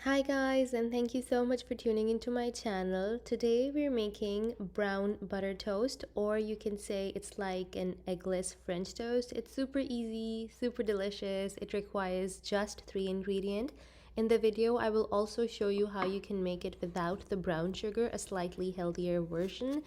Hi guys, and thank you so much for tuning into my channel. Today we're making brown butter toast, or you can say it's like an eggless French toast. It's super easy, super delicious. It requires just 3 ingredients. In the video, I will also show you how you can make it without the brown sugar, a slightly healthier version.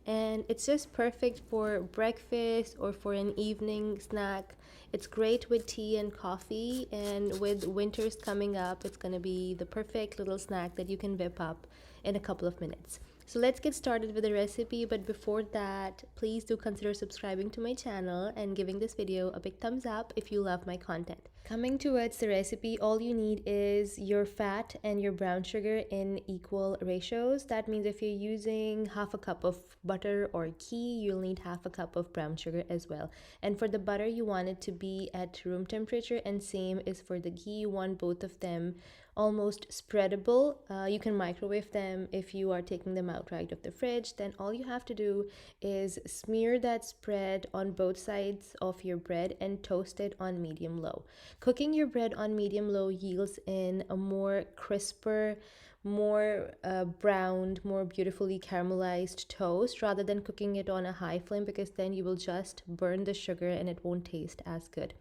And it's just perfect for breakfast or for an evening snack. It's great with tea and coffee, and with winters coming up, it's gonna be the perfect little snack that you can whip up in a couple of minutes. So let's get started with the recipe, but before that, please do consider subscribing to my channel and giving this video a big thumbs up if you love my content. Coming towards the recipe, all you need is your fat and your brown sugar in equal ratios. That means if you're using half a cup of butter or ghee, you'll need half a cup of brown sugar as well. And for the butter, you want it to be at room temperature, and same is for the ghee. You want both of them almost spreadable. You can microwave them if you are taking them out right of the fridge. Then all you have to do is smear that spread on both sides of your bread and toast it on medium low. Cooking your bread on medium low yields in a more crisper, more browned, more beautifully caramelized toast rather than cooking it on a high flame, because then you will just burn the sugar and it won't taste as good.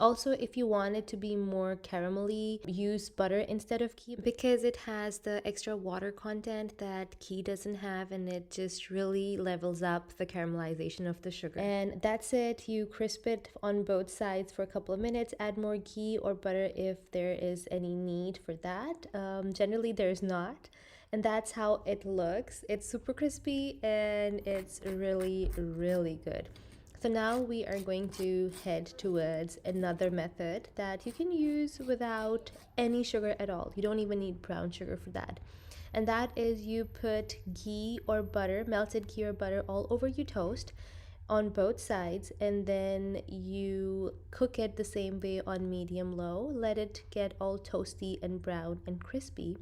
Also, if you want it to be more caramelly, use butter instead of ghee, because it has the extra water content that ghee doesn't have, and it just really levels up the caramelization of the sugar. And that's it. You crisp it on both sides for a couple of minutes. Add more ghee or butter if there is any need for that. Generally, there's not. And that's how it looks. It's super crispy and it's really, really good. So now we are going to head towards another method that you can use without any sugar at all. You don't even need brown sugar for that. And that is, you put ghee or butter, melted ghee or butter, all over your toast on both sides, and then you cook it the same way on medium low. Let it get all toasty and brown and crispy.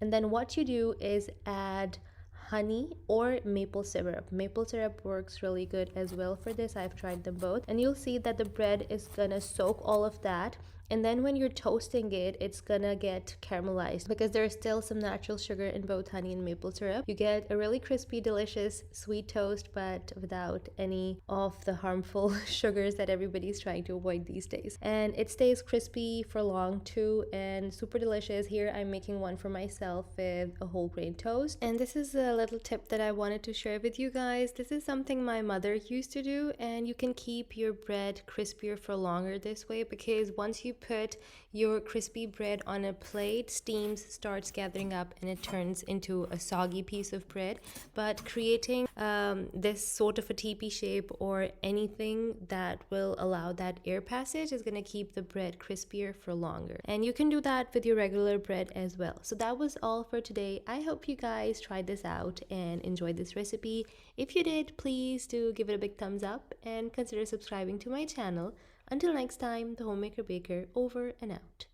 And then what you do is add honey or maple syrup. Maple syrup works really good as well for this. I've tried them both. And you'll see that the bread is gonna soak all of that. And then when you're toasting it, it's gonna get caramelized because there's still some natural sugar in both honey and maple syrup. You get a really crispy, delicious sweet toast, but without any of the harmful sugars that everybody's trying to avoid these days. And it stays crispy for long too, and super delicious. Here I'm making one for myself with a whole grain toast. And this is a little tip that I wanted to share with you guys. This is something my mother used to do, and you can keep your bread crispier for longer this way, because once you put your crispy bread on a plate, steam starts gathering up and it turns into a soggy piece of bread. But creating this sort of a teepee shape or anything that will allow that air passage is going to keep the bread crispier for longer. And you can do that with your regular bread as well. So that was all for today. I hope you guys tried this out and enjoyed this recipe. If you did, please do give it a big thumbs up and consider subscribing to my channel. Until next time, the Homemaker Baker over and out.